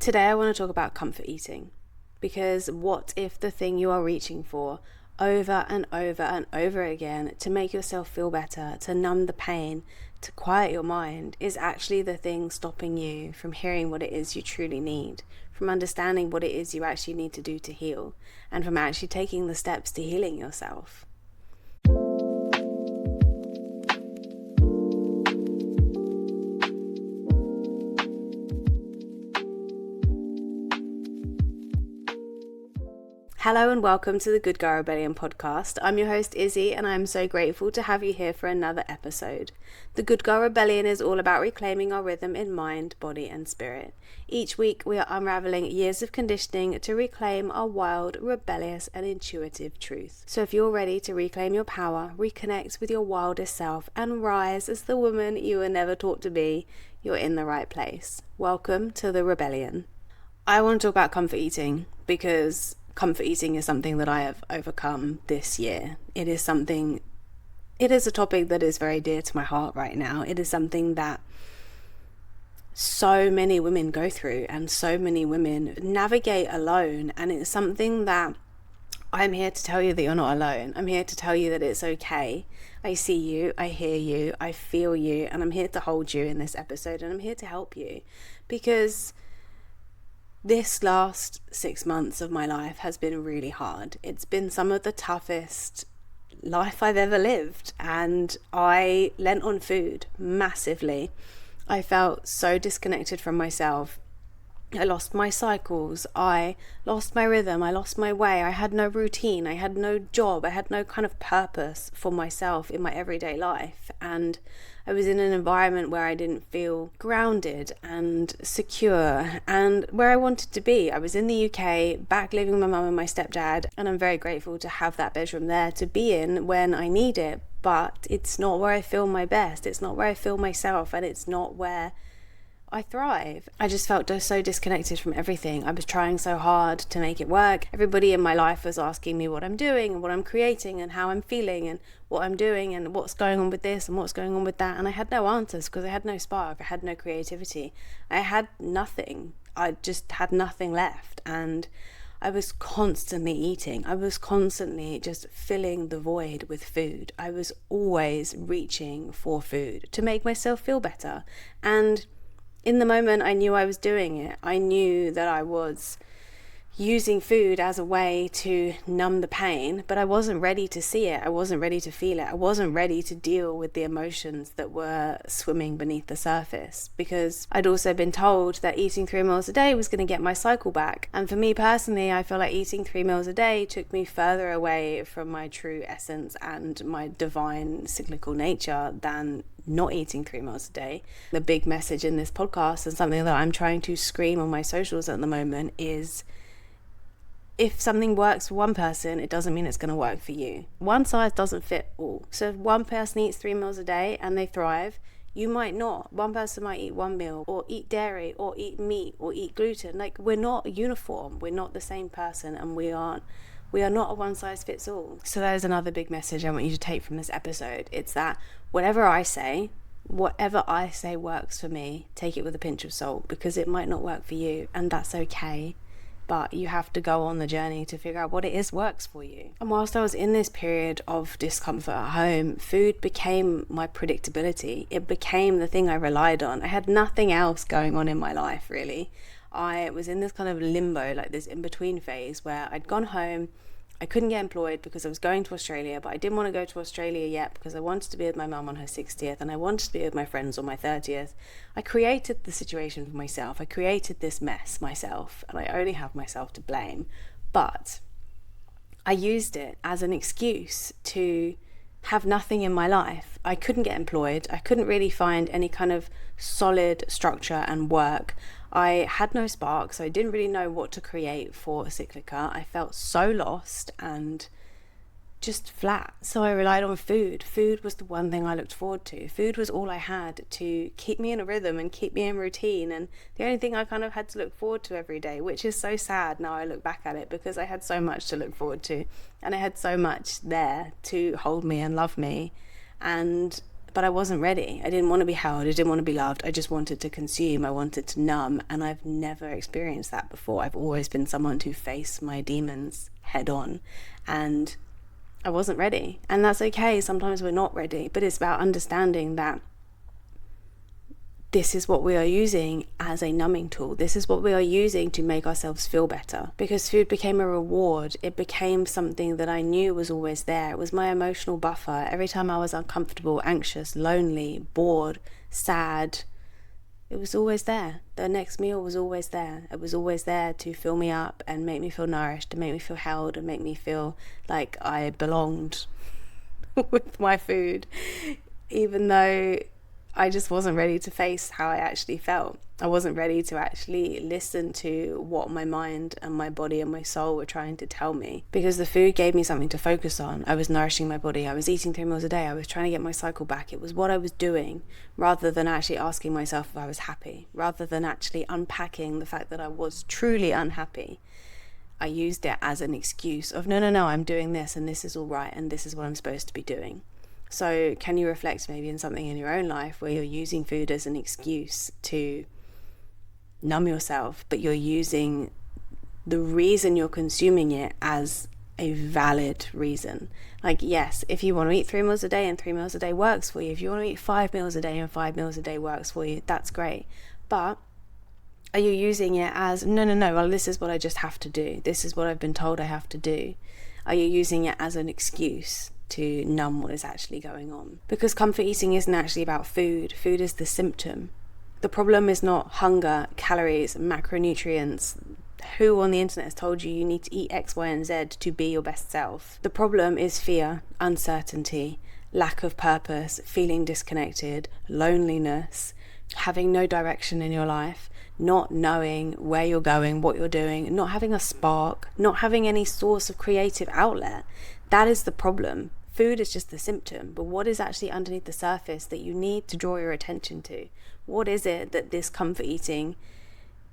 Today I want to talk about comfort eating, because what if the thing you are reaching for over and over and over again to make yourself feel better, to numb the pain, to quiet your mind, is actually the thing stopping you from hearing what it is you truly need, from understanding what it is you actually need to do to heal, and from actually taking the steps to healing yourself. Hello and welcome to the Good Girl Rebellion podcast. I'm your host Izzy, and I'm so grateful to have you here for another episode. The Good Girl Rebellion is all about reclaiming our rhythm in mind, body and spirit. Each week we are unraveling years of conditioning to reclaim our wild, rebellious and intuitive truth. So if you're ready to reclaim your power, reconnect with your wildest self and rise as the woman you were never taught to be, you're in the right place. Welcome to the Rebellion. I want to talk about comfort eating because comfort eating is something that I have overcome this year. It is a topic that is very dear to my heart right now. It is something that so many women go through and so many women navigate alone. And it's something that I'm here to tell you that you're not alone. I'm here to tell you that it's okay. I see you, I hear you, I feel you, and I'm here to hold you in this episode, and I'm here to help you, because this last 6 months of my life has been really hard. It's been some of the toughest life I've ever lived, and I lent on food massively. I felt so disconnected from myself. I lost my cycles, I lost my rhythm, I lost my way, I had no routine, I had no job, I had no kind of purpose for myself in my everyday life, and I was in an environment where I didn't feel grounded and secure and where I wanted to be. I was in the UK, back living with my mum and my stepdad, and I'm very grateful to have that bedroom there to be in when I need it, but it's not where I feel my best, it's not where I feel myself, and it's not where I thrive. I just felt so disconnected from everything. I was trying so hard to make it work. Everybody in my life was asking me what I'm doing and what I'm creating and how I'm feeling and what I'm doing and what's going on with this and what's going on with that. And I had no answers because I had no spark. I had no creativity. I had nothing. I just had nothing left. And I was constantly eating. I was constantly just filling the void with food. I was always reaching for food to make myself feel better. And in the moment I knew I was doing it. I knew that I was using food as a way to numb the pain, but I wasn't ready to see it. I wasn't ready to feel it. I wasn't ready to deal with the emotions that were swimming beneath the surface, because I'd also been told that eating 3 meals a day was going to get my cycle back. And for me personally, I feel like eating 3 meals a day took me further away from my true essence and my divine cyclical nature than not eating 3 meals a day. The big message in this podcast, and something that I'm trying to scream on my socials at the moment, is if something works for one person, it doesn't mean it's going to work for you. One size doesn't fit all. So if one person eats 3 meals a day and they thrive, you might not. One person might eat 1 meal or eat dairy or eat meat or eat gluten. Like, we're not uniform. We're not the same person, and we are not a one size fits all. So that is another big message I want you to take from this episode. It's that whatever I say works for me, take it with a pinch of salt, because it might not work for you, and that's okay. But you have to go on the journey to figure out what it is works for you. And whilst I was in this period of discomfort at home, food became my predictability. It became the thing I relied on. I had nothing else going on in my life, really. I was in this kind of limbo, like this in-between phase, where I'd gone home. I couldn't get employed because I was going to Australia, but I didn't want to go to Australia yet because I wanted to be with my mum on her 60th and I wanted to be with my friends on my 30th. I created the situation for myself. I created this mess myself, and I only have myself to blame. But I used it as an excuse to have nothing in my life. I couldn't get employed. I couldn't really find any kind of solid structure and work. I had no spark, so I didn't really know what to create for Cyclica. I felt so lost and just flat. So I relied on food. Food was the one thing I looked forward to. Food was all I had to keep me in a rhythm and keep me in routine, and the only thing I kind of had to look forward to every day, which is so sad now I look back at it, because I had so much to look forward to and I had so much there to hold me and love me. But but I wasn't ready. I didn't want to be held. I didn't want to be loved. I just wanted to consume. I wanted to numb. And I've never experienced that before. I've always been someone to face my demons head on. And I wasn't ready. And that's okay. Sometimes we're not ready. But it's about understanding that this is what we are using as a numbing tool. This is what we are using to make ourselves feel better. Because food became a reward. It became something that I knew was always there. It was my emotional buffer. Every time I was uncomfortable, anxious, lonely, bored, sad, it was always there. The next meal was always there. It was always there to fill me up and make me feel nourished, to make me feel held, and make me feel like I belonged with my food, even though I just wasn't ready to face how I actually felt. I wasn't ready to actually listen to what my mind and my body and my soul were trying to tell me, because the food gave me something to focus on. I was nourishing my body. I was eating 3 meals a day. I was trying to get my cycle back. It was what I was doing, rather than actually asking myself if I was happy, rather than actually unpacking the fact that I was truly unhappy. I used it as an excuse of, no, I'm doing this and this is all right and this is what I'm supposed to be doing. So can you reflect maybe in something in your own life where you're using food as an excuse to numb yourself, but you're using the reason you're consuming it as a valid reason? Like, yes, if you want to eat 3 meals a day and 3 meals a day works for you, if you want to eat 5 meals a day and 5 meals a day works for you, that's great. But are you using it as, no, well, this is what I just have to do. This is what I've been told I have to do. Are you using it as an excuse to numb what is actually going on? Because comfort eating isn't actually about food. Food is the symptom. The problem is not hunger, calories, macronutrients. Who on the internet has told you need to eat X, Y, and Z to be your best self? The problem is fear, uncertainty, lack of purpose, feeling disconnected, loneliness, having no direction in your life, not knowing where you're going, what you're doing, not having a spark, not having any source of creative outlet. That is the problem. Food is just the symptom, but what is actually underneath the surface that you need to draw your attention to? What is it that this comfort eating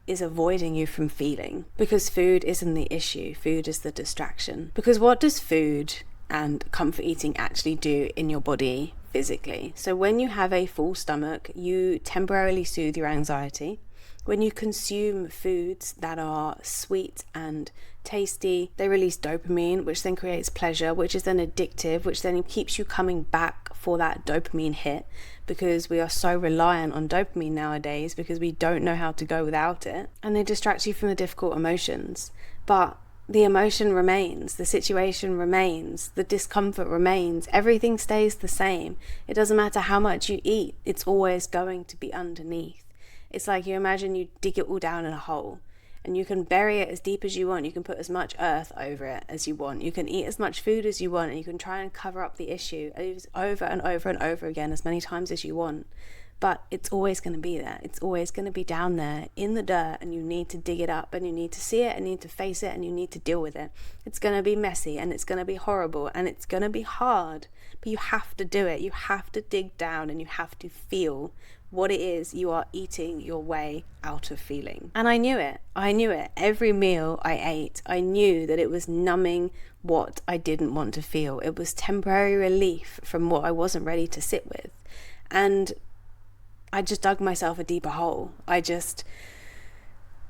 is avoiding you from feeling? Because food isn't the issue, food is the distraction. Because what does food and comfort eating actually do in your body physically? So when you have a full stomach, you temporarily soothe your anxiety. When you consume foods that are sweet and tasty, they release dopamine, which then creates pleasure, which is then addictive, which then keeps you coming back for that dopamine hit, because we are so reliant on dopamine nowadays because we don't know how to go without it. And they distract you from the difficult emotions. But the emotion remains, the situation remains, the discomfort remains, everything stays the same. It doesn't matter how much you eat, it's always going to be underneath. It's like you imagine you dig it all down in a hole, and you can bury it as deep as you want. You can put as much earth over it as you want. You can eat as much food as you want, and you can try and cover up the issue over and over and over again as many times as you want. But it's always going to be there. It's always going to be down there in the dirt, and you need to dig it up, and you need to see it, and you need to face it, and you need to deal with it. It's going to be messy, and it's going to be horrible, and it's going to be hard, but you have to do it. You have to dig down, and you have to feel what it is you are eating your way out of feeling. And I knew it. Every meal I ate, I knew that it was numbing what I didn't want to feel. It was temporary relief from what I wasn't ready to sit with. And I just dug myself a deeper hole. I just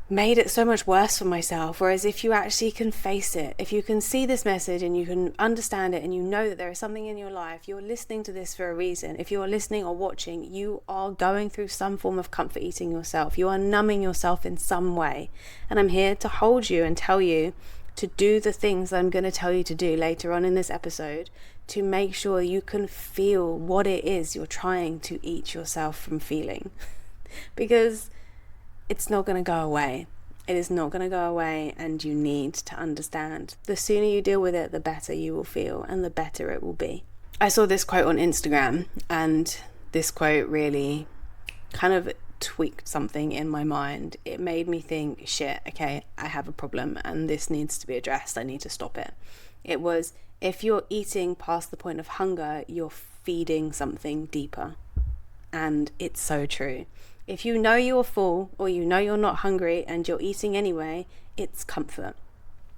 made it so much worse for myself. Whereas if you actually can face it, if you can see this message and you can understand it, and you know that there is something in your life, you're listening to this for a reason. If you're listening or watching, you are going through some form of comfort eating yourself. You are numbing yourself in some way. And I'm here to hold you and tell you to do the things that I'm going to tell you to do later on in this episode, to make sure you can feel what it is you're trying to eat yourself from feeling. Because it's not going to go away. It is not going to go away, and you need to understand. The sooner you deal with it, the better you will feel, and the better it will be. I saw this quote on Instagram, and this quote really kind of tweaked something in my mind. It made me think, shit, okay, I have a problem, and this needs to be addressed. I need to stop it. It was, if you're eating past the point of hunger, you're feeding something deeper. And it's so true. If you know you're full, or you know you're not hungry and you're eating anyway, it's comfort.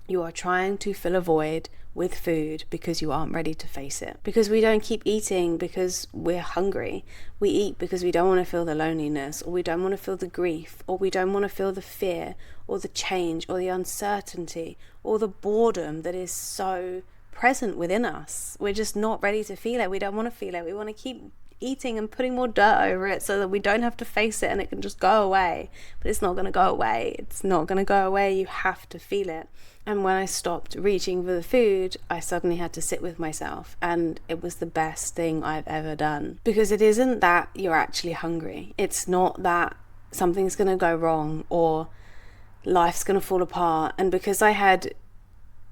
You are trying to fill a void with food because you aren't ready to face it. Because we don't keep eating because we're hungry. We eat because we don't want to feel the loneliness, or we don't want to feel the grief, or we don't want to feel the fear, or the change, or the uncertainty, or the boredom that is so present within us. We're just not ready to feel it. We don't want to feel it. We want to keep eating and putting more dirt over it so that we don't have to face it and it can just go away. But it's not going to go away. It's not going to go away. You have to feel it. And when I stopped reaching for the food, I suddenly had to sit with myself, and it was the best thing I've ever done. Because it isn't that you're actually hungry. It's not that something's going to go wrong or life's going to fall apart. And because I had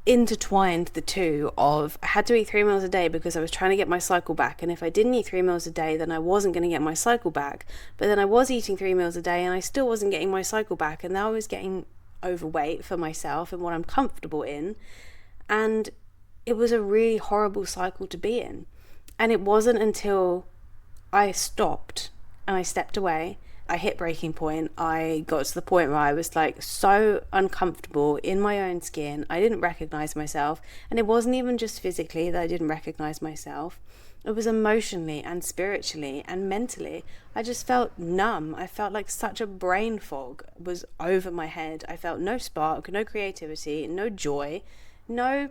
intertwined the two of, I had to eat 3 meals a day because I was trying to get my cycle back, and if I didn't eat 3 meals a day, then I wasn't going to get my cycle back. But then I was eating 3 meals a day and I still wasn't getting my cycle back, and now I was getting overweight for myself and what I'm comfortable in, and it was a really horrible cycle to be in. And it wasn't until I stopped and I stepped away, I hit breaking point. I got to the point where I was like so uncomfortable in my own skin. I didn't recognize myself. And it wasn't even just physically that I didn't recognize myself. It was emotionally and spiritually and mentally. I just felt numb. I felt like such a brain fog was over my head. I felt no spark, no creativity, no joy, no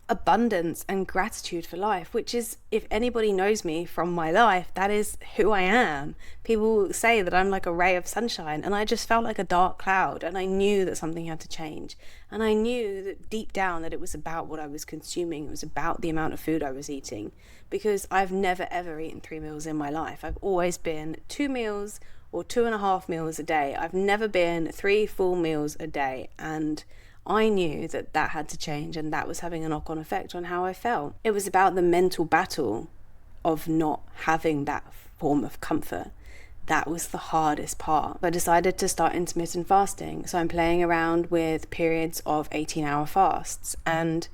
abundance and gratitude for life, which is, if anybody knows me from my life, that is who I am. People say that I'm like a ray of sunshine, and I just felt like a dark cloud, and I knew that something had to change. And I knew that deep down that it was about what I was consuming. It was about the amount of food I was eating, because I've never ever eaten 3 meals in my life. I've always been 2 meals or 2.5 meals a day. I've never been 3 full meals a day, and I knew that that had to change, and that was having a knock-on effect on how I felt. It was about the mental battle of not having that form of comfort. That was the hardest part. I decided to start intermittent fasting. So I'm playing around with periods of 18-hour fasts. And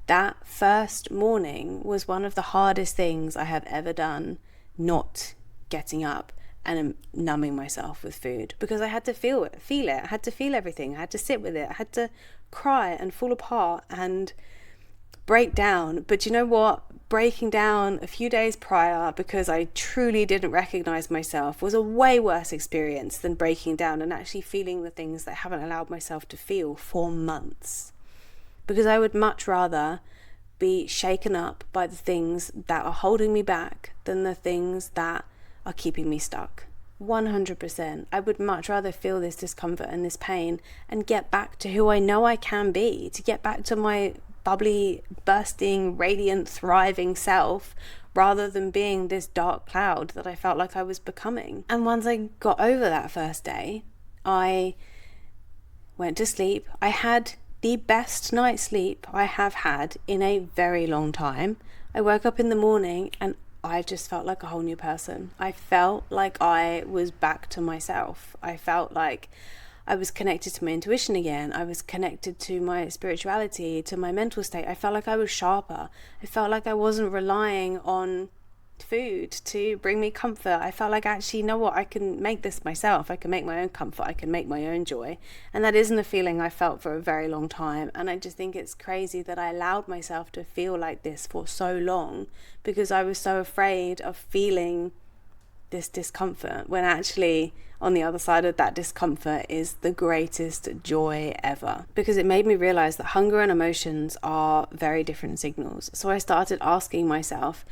that first morning was one of the hardest things I have ever done, not getting up and numbing myself with food, because I had to feel it. I had to feel everything. I had to sit with it. I had to cry and fall apart and break down. But you know what? Breaking down a few days prior because I truly didn't recognize myself was a way worse experience than breaking down and actually feeling the things that I haven't allowed myself to feel for months. Because I would much rather be shaken up by the things that are holding me back than the things that are keeping me stuck. 100%. I would much rather feel this discomfort and this pain and get back to who I know I can be, to get back to my bubbly, bursting, radiant, thriving self, rather than being this dark cloud that I felt like I was becoming. And once I got over that first day, I went to sleep. I had the best night's sleep I have had in a very long time. I woke up in the morning and I just felt like a whole new person. I felt like I was back to myself. I felt like I was connected to my intuition again. I was connected to my spirituality, to my mental state. I felt like I was sharper. I felt like I wasn't relying on food to bring me comfort. I felt like, actually, you know what, I can make this myself. I can make my own comfort. I can make my own joy. And that isn't a feeling I felt for a very long time. And I just think it's crazy that I allowed myself to feel like this for so long, because I was so afraid of feeling this discomfort, when actually on the other side of that discomfort is the greatest joy ever. Because it made me realize that hunger and emotions are very different signals. So I started asking myself,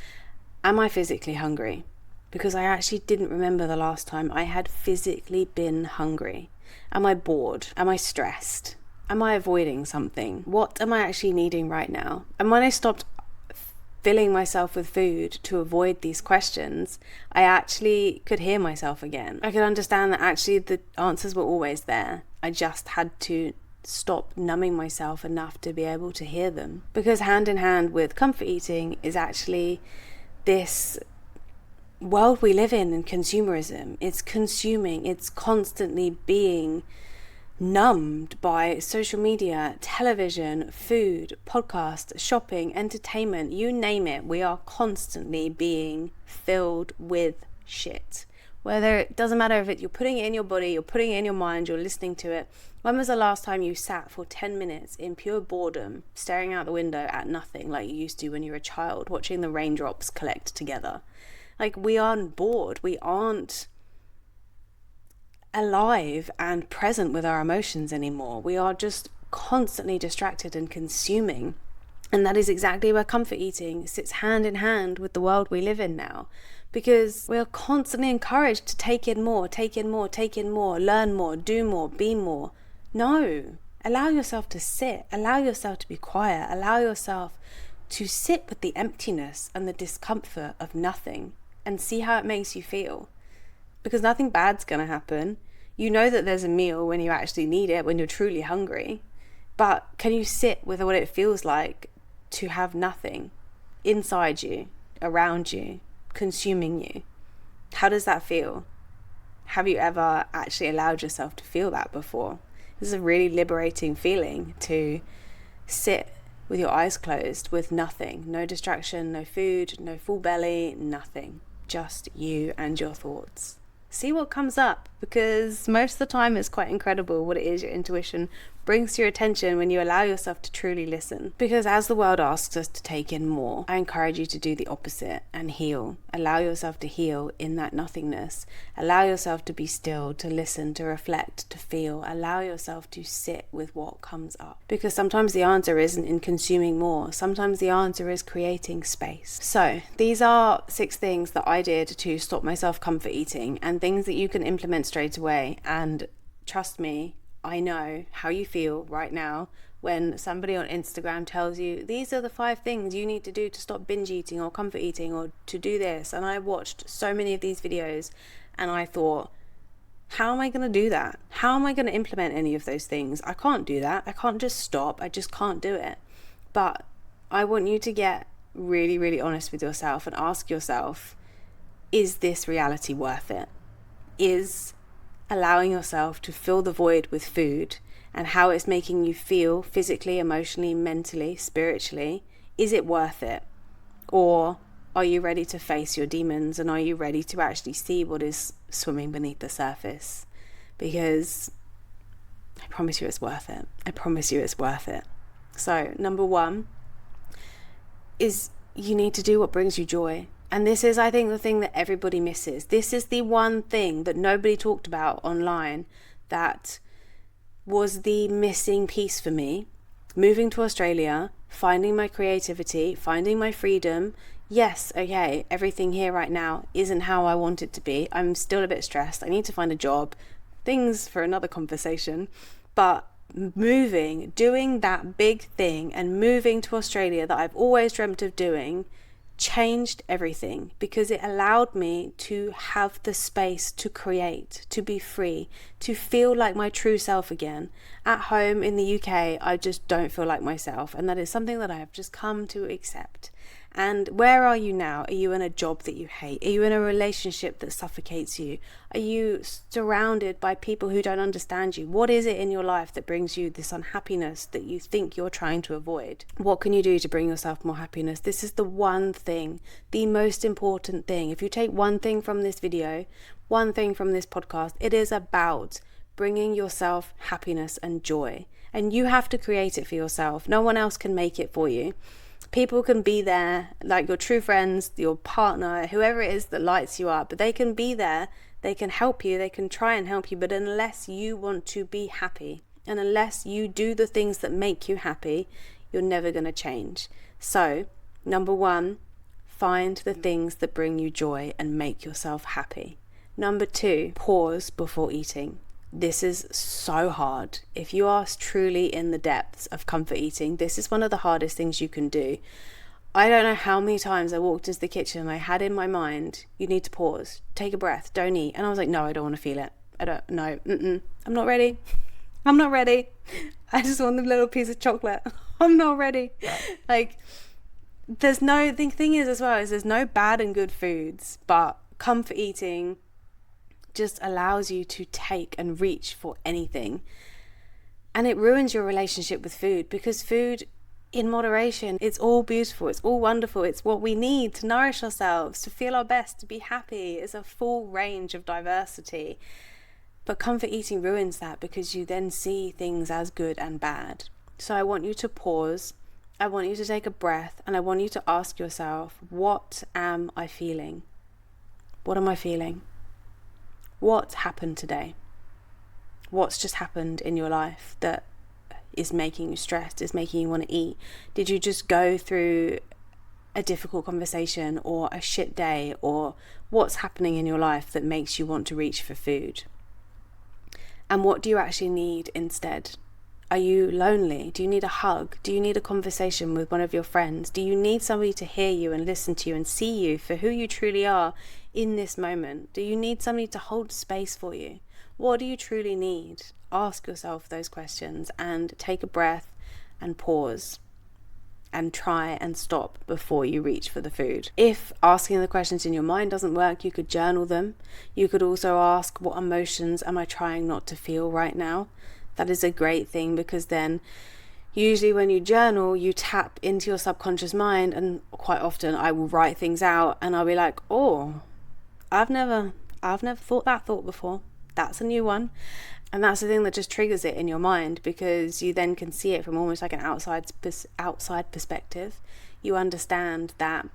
am I physically hungry? Because I actually didn't remember the last time I had physically been hungry. Am I bored? Am I stressed? Am I avoiding something? What am I actually needing right now? And when I stopped filling myself with food to avoid these questions, I actually could hear myself again. I could understand that actually the answers were always there. I just had to stop numbing myself enough to be able to hear them. Because hand in hand with comfort eating is actually this world we live in consumerism. It's consuming, it's constantly being numbed by social media, television, food, podcasts, shopping, entertainment, you name it. We are constantly being filled with shit. Whether it doesn't matter if you're putting it in your body, you're putting it in your mind, you're listening to it, When was the last time you sat for 10 minutes in pure boredom, staring out the window at nothing like you used to when you were a child, watching the raindrops collect together? Like, we aren't bored. We aren't alive and present with our emotions anymore. We are just constantly distracted and consuming. And that is exactly where comfort eating sits hand in hand with the world we live in now. Because we are constantly encouraged to take in more, learn more, do more, be more. No, allow yourself to sit, allow yourself to be quiet, allow yourself to sit with the emptiness and the discomfort of nothing and see how it makes you feel. Because nothing bad's going to happen. You know that there's a meal when you actually need it, when you're truly hungry. But can you sit with what it feels like to have nothing inside you, around you, consuming you? How does that feel? Have you ever actually allowed yourself to feel that before? This is a really liberating feeling, to sit with your eyes closed with nothing, no distraction, no food, no full belly, nothing, just you and your thoughts. See what comes up, because most of the time it's quite incredible what it is your intuition brings to your attention when you allow yourself to truly listen. Because as the world asks us to take in more, I encourage you to do the opposite and heal. Allow yourself to heal in that nothingness. Allow yourself to be still, to listen, to reflect, to feel. Allow yourself to sit with what comes up. Because sometimes the answer isn't in consuming more. Sometimes the answer is creating space. So these are 6 things that I did to stop myself comfort eating, and things that you can implement straight away. And trust me, I know how you feel right now when somebody on Instagram tells you these are the 5 things you need to do to stop binge eating or comfort eating or to do this. And I watched so many of these videos and I thought, how am I going to do that? How am I going to implement any of those things? I can't do that. I can't just stop. I just can't do it. But I want you to get really, really honest with yourself and ask yourself, is this reality worth it? Is allowing yourself to fill the void with food and how it's making you feel physically, emotionally, mentally, spiritually, is it worth it? Or are you ready to face your demons, and are you ready to actually see what is swimming beneath the surface? Because I promise you it's worth it. I promise you it's worth it. So number 1 is you need to do what brings you joy. And this is, I think, the thing that everybody misses. This is the one thing that nobody talked about online that was the missing piece for me. Moving to Australia, finding my creativity, finding my freedom. Yes, okay, everything here right now isn't how I want it to be. I'm still a bit stressed. I need to find a job. Things for another conversation. But moving, doing that big thing and moving to Australia that I've always dreamt of doing changed everything, because it allowed me to have the space to create, to be free, to feel like my true self again. At home in the UK, I just don't feel like myself, and that is something that I have just come to accept. And where are you now? Are you in a job that you hate? Are you in a relationship that suffocates you? Are you surrounded by people who don't understand you? What is it in your life that brings you this unhappiness that you think you're trying to avoid? What can you do to bring yourself more happiness? This is the one thing, the most important thing. If you take one thing from this video, one thing from this podcast, it is about bringing yourself happiness and joy. And you have to create it for yourself. No one else can make it for you. People can be there, like your true friends, your partner, whoever it is that lights you up, but they can be there, they can help you, they can try and help you, but unless you want to be happy, and unless you do the things that make you happy, you're never going to change. So, number 1, find the things that bring you joy and make yourself happy. Number 2, pause before eating. This is so hard. If you are truly in the depths of comfort eating, this is one of the hardest things you can do. I don't know how many times I walked into the kitchen and I had in my mind, you need to pause, take a breath, don't eat. And I was like, no, I don't want to feel it. I'm not ready. I'm not ready. I just want the little piece of chocolate. I'm not ready. Like, the thing is as well, is there's no bad and good foods, but comfort eating just allows you to take and reach for anything. And it ruins your relationship with food, because food in moderation, it's all beautiful, it's all wonderful, it's what we need to nourish ourselves, to feel our best, to be happy. It's a full range of diversity. But comfort eating ruins that, because you then see things as good and bad. So I want you to pause. I want you to take a breath, and I want you to ask yourself, what am I feeling? What am I feeling? What happened today? What's just happened in your life that is making you stressed, is making you want to eat? Did you just go through a difficult conversation or a shit day, or what's happening in your life that makes you want to reach for food? And what do you actually need instead? Are you lonely? Do you need a hug? Do you need a conversation with one of your friends? Do you need somebody to hear you and listen to you and see you for who you truly are in this moment? Do you need somebody to hold space for you? What do you truly need? Ask yourself those questions and take a breath and pause and try and stop before you reach for the food. If asking the questions in your mind doesn't work, you could journal them. You could also ask, what emotions am I trying not to feel right now? That is a great thing, because then usually when you journal, you tap into your subconscious mind, and quite often I will write things out and I'll be like, oh, I've never thought that thought before. That's a new one. And that's the thing that just triggers it in your mind, because you then can see it from almost like an outside perspective. You understand that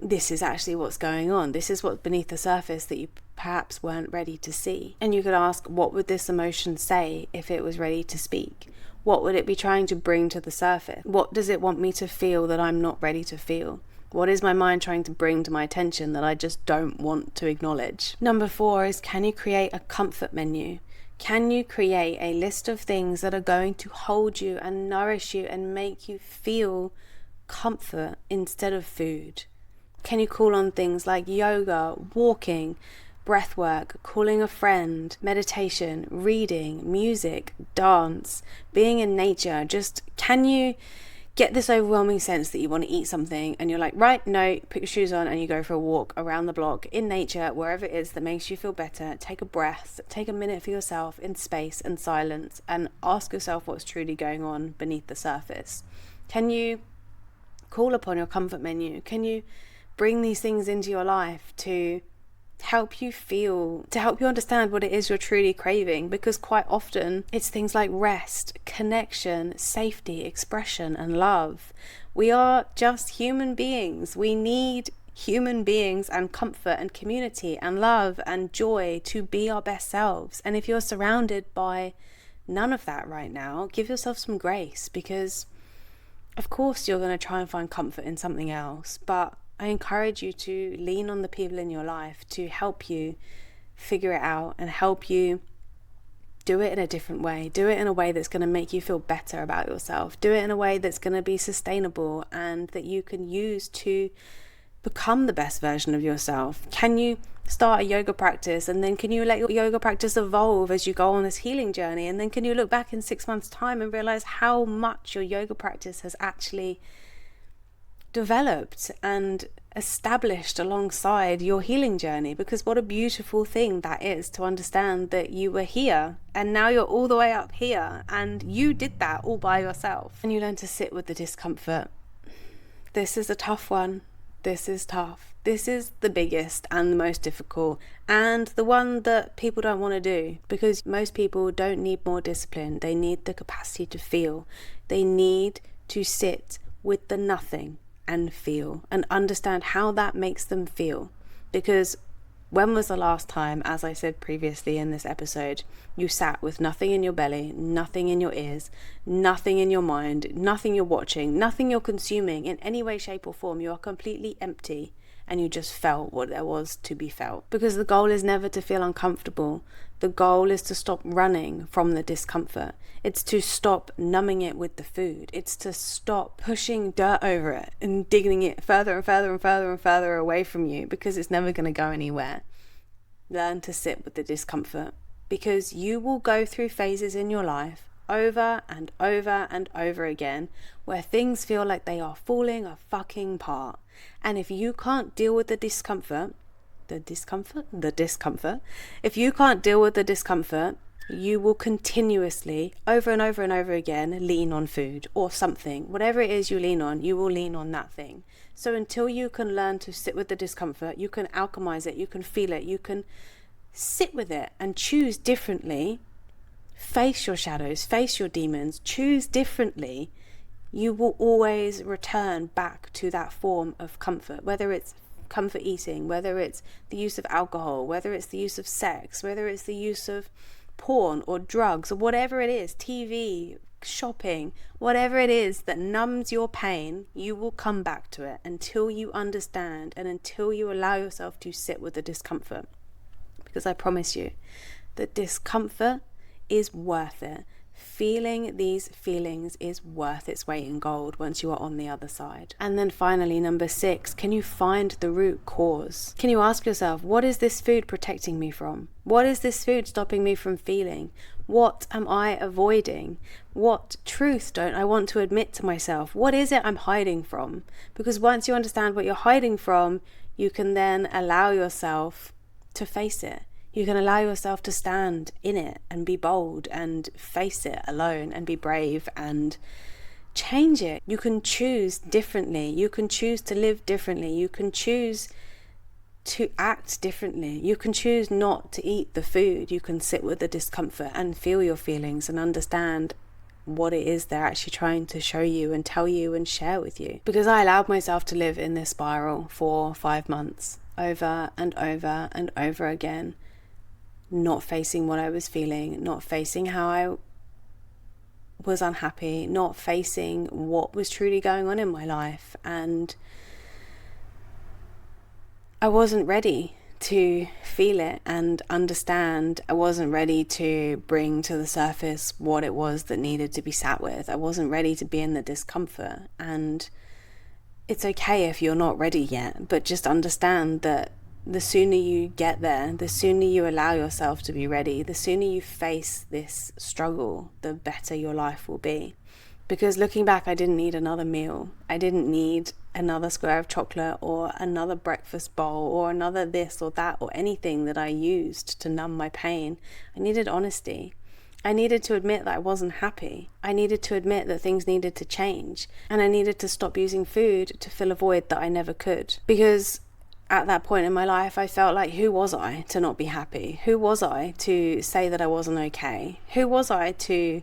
this is actually what's going on. This is what's beneath the surface that you perhaps weren't ready to see. And you could ask, what would this emotion say if it was ready to speak? What would it be trying to bring to the surface? What does it want me to feel that I'm not ready to feel? What is my mind trying to bring to my attention that I just don't want to acknowledge? Number 4 is, can you create a comfort menu? Can you create a list of things that are going to hold you and nourish you and make you feel comfort instead of food? Can you call on things like yoga, walking, breath work, calling a friend, meditation, reading, music, dance, being in nature? Just, can you get this overwhelming sense that you want to eat something and you're like, right, no, put your shoes on and you go for a walk around the block in nature, wherever it is that makes you feel better. Take a breath, take a minute for yourself in space and silence, and ask yourself what's truly going on beneath the surface. Can you call upon your comfort menu? Can you bring these things into your life to help you feel, to help you understand what it is you're truly craving? Because quite often it's things like rest, connection, safety, expression, and love. We are just human beings. We need human beings and comfort and community and love and joy to be our best selves. And if you're surrounded by none of that right now, give yourself some grace, because of course you're going to try and find comfort in something else, but I encourage you to lean on the people in your life to help you figure it out and help you do it in a different way. Do it in a way that's going to make you feel better about yourself. Do it in a way that's going to be sustainable and that you can use to become the best version of yourself. Can you start a yoga practice, and then can you let your yoga practice evolve as you go on this healing journey? And then can you look back in 6 months' time and realize how much your yoga practice has actually developed and established alongside your healing journey? Because what a beautiful thing that is, to understand that you were here and now you're all the way up here, and you did that all by yourself. And you learn to sit with the discomfort. This is a tough one. This is tough. This is the biggest and the most difficult, and the one that people don't want to do, because most people don't need more discipline. They need the capacity to feel. They need to sit with the nothing and feel and understand how that makes them feel. Because when was the last time, as I said previously in this episode, you sat with nothing in your belly, nothing in your ears, nothing in your mind, nothing you're watching, nothing you're consuming in any way, shape or form? You are completely empty and you just felt what there was to be felt. Because the goal is never to feel uncomfortable. The goal is to stop running from the discomfort. It's to stop numbing it with the food. It's to stop pushing dirt over it and digging it further and further and further and further away from you, because it's never going to go anywhere. Learn to sit with the discomfort, because you will go through phases in your life over and over and over again where things feel like they are falling a fucking apart. And if you can't deal with the discomfort, if you can't deal with the discomfort, you will continuously, over and over and over again, lean on food or something. Whatever it is you lean on, you will lean on that thing. So until you can learn to sit with the discomfort, you can alchemize it, you can feel it, you can sit with it and choose differently, face your shadows, face your demons, choose differently, you will always return back to that form of comfort, whether it's comfort eating, whether it's the use of alcohol, whether it's the use of sex, whether it's the use of porn or drugs or whatever it is, TV, shopping, whatever it is that numbs your pain, you will come back to it until you understand and until you allow yourself to sit with the discomfort. Because I promise you, the discomfort is worth it. Feeling these feelings is worth its weight in gold once you are on the other side. And then finally, number 6, can you find the root cause? Can you ask yourself, what is this food protecting me from? What is this food stopping me from feeling? What am I avoiding? What truth don't I want to admit to myself? What is it I'm hiding from? Because once you understand what you're hiding from, you can then allow yourself to face it. You can allow yourself to stand in it and be bold and face it alone and be brave and change it. You can choose differently. You can choose to live differently. You can choose to act differently. You can choose not to eat the food. You can sit with the discomfort and feel your feelings and understand what it is they're actually trying to show you and tell you and share with you. Because I allowed myself to live in this spiral for 5 months, over and over and over again, not facing what I was feeling, not facing how I was unhappy, not facing what was truly going on in my life. And I wasn't ready to feel it and understand. I wasn't ready to bring to the surface what it was that needed to be sat with. I wasn't ready to be in the discomfort. And it's okay if you're not ready yet, but just understand that the sooner you get there, the sooner you allow yourself to be ready, the sooner you face this struggle, the better your life will be. Because looking back, I didn't need another meal. I didn't need another square of chocolate or another breakfast bowl or another this or that or anything that I used to numb my pain. I needed honesty. I needed to admit that I wasn't happy. I needed to admit that things needed to change. And I needed to stop using food to fill a void that I never could. Because at that point in my life, I felt like, who was I to not be happy? Who was I to say that I wasn't okay? Who was I to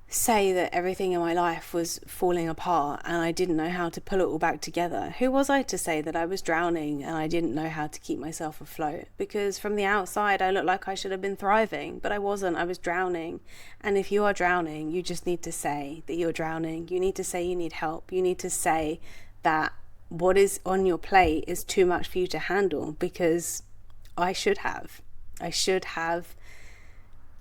say that everything in my life was falling apart and I didn't know how to pull it all back together? Who was I to say that I was drowning and I didn't know how to keep myself afloat? Because from the outside, I looked like I should have been thriving, but I wasn't. I was drowning. And if you are drowning, you just need to say that you're drowning. You need to say you need help. You need to say that what is on your plate is too much for you to handle, because I should have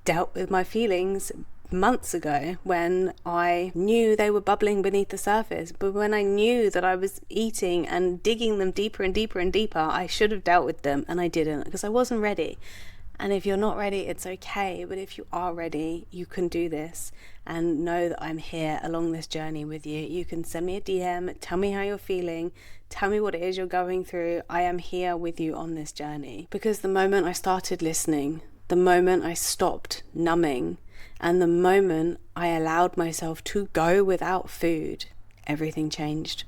dealt with my feelings months ago when I knew they were bubbling beneath the surface. But when I knew that I was eating and digging them deeper and deeper and deeper, I should have dealt with them, and I didn't, because I wasn't ready. And if you're not ready, it's okay. But if you are ready, you can do this, and know that I'm here along this journey with you. You can send me a DM, tell me how you're feeling, tell me what it is you're going through. I am here with you on this journey. Because the moment I started listening, the moment I stopped numbing, and the moment I allowed myself to go without food, everything changed.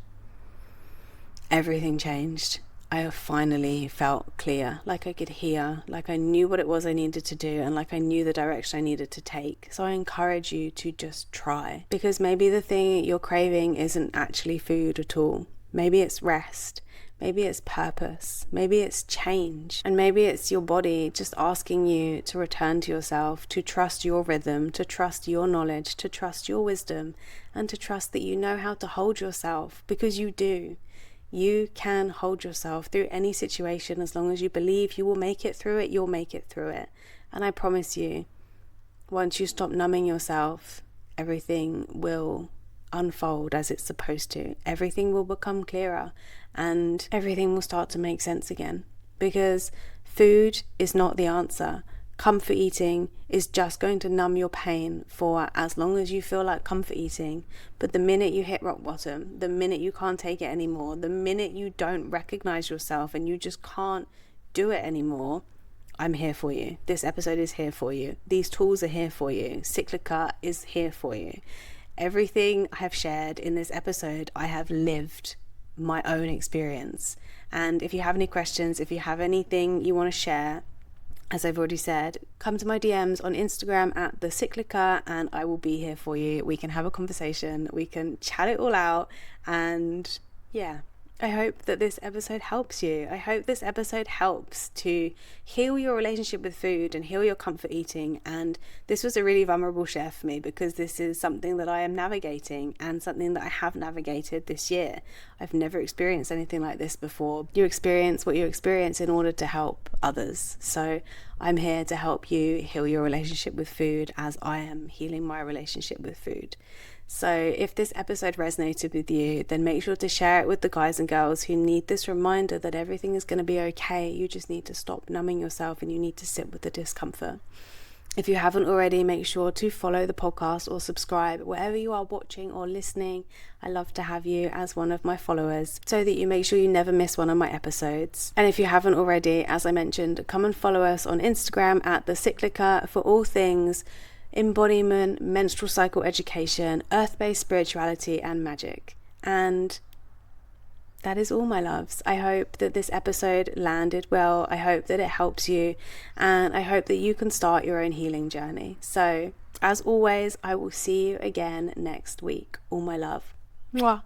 Everything changed. I finally felt clear, like I could hear, like I knew what it was I needed to do, and like I knew the direction I needed to take. So I encourage you to just try, because maybe the thing you're craving isn't actually food at all. Maybe it's rest, maybe it's purpose, maybe it's change, and maybe it's your body just asking you to return to yourself, to trust your rhythm, to trust your knowledge, to trust your wisdom, and to trust that you know how to hold yourself, because you do. You can hold yourself through any situation. As long as you believe you will make it through it, you'll make it through it. And I promise you, once you stop numbing yourself, everything will unfold as it's supposed to. Everything will become clearer and everything will start to make sense again. Because food is not the answer. Comfort eating is just going to numb your pain for as long as you feel like comfort eating. But the minute you hit rock bottom, the minute you can't take it anymore, the minute you don't recognize yourself and you just can't do it anymore, I'm here for you. This episode is here for you. These tools are here for you. Cyclica is here for you. Everything I have shared in this episode, I have lived my own experience. And if you have any questions, if you have anything you want to share, as I've already said, come to my DMs on Instagram at the Cyclica, and I will be here for you. We can have a conversation, we can chat it all out, and yeah, I hope that this episode helps you. I hope this episode helps to heal your relationship with food and heal your comfort eating. And this was a really vulnerable share for me, because this is something that I am navigating and something that I have navigated this year. I've never experienced anything like this before. You experience what you experience in order to help others. So I'm here to help you heal your relationship with food as I am healing my relationship with food. So if this episode resonated with you, then make sure to share it with the guys and girls who need this reminder that everything is going to be okay. You just need to stop numbing yourself and you need to sit with the discomfort. If you haven't already, make sure to follow the podcast or subscribe wherever you are watching or listening. I love to have you as one of my followers so that you make sure you never miss one of my episodes. And if you haven't already, as I mentioned, come and follow us on Instagram at the Cyclica for all things embodiment, menstrual cycle education, earth-based spirituality and magic. And that is all, my loves. I hope that this episode landed well. I hope that it helps you, and I hope that you can start your own healing journey. So as always, I will see you again next week. All my love. Mwah.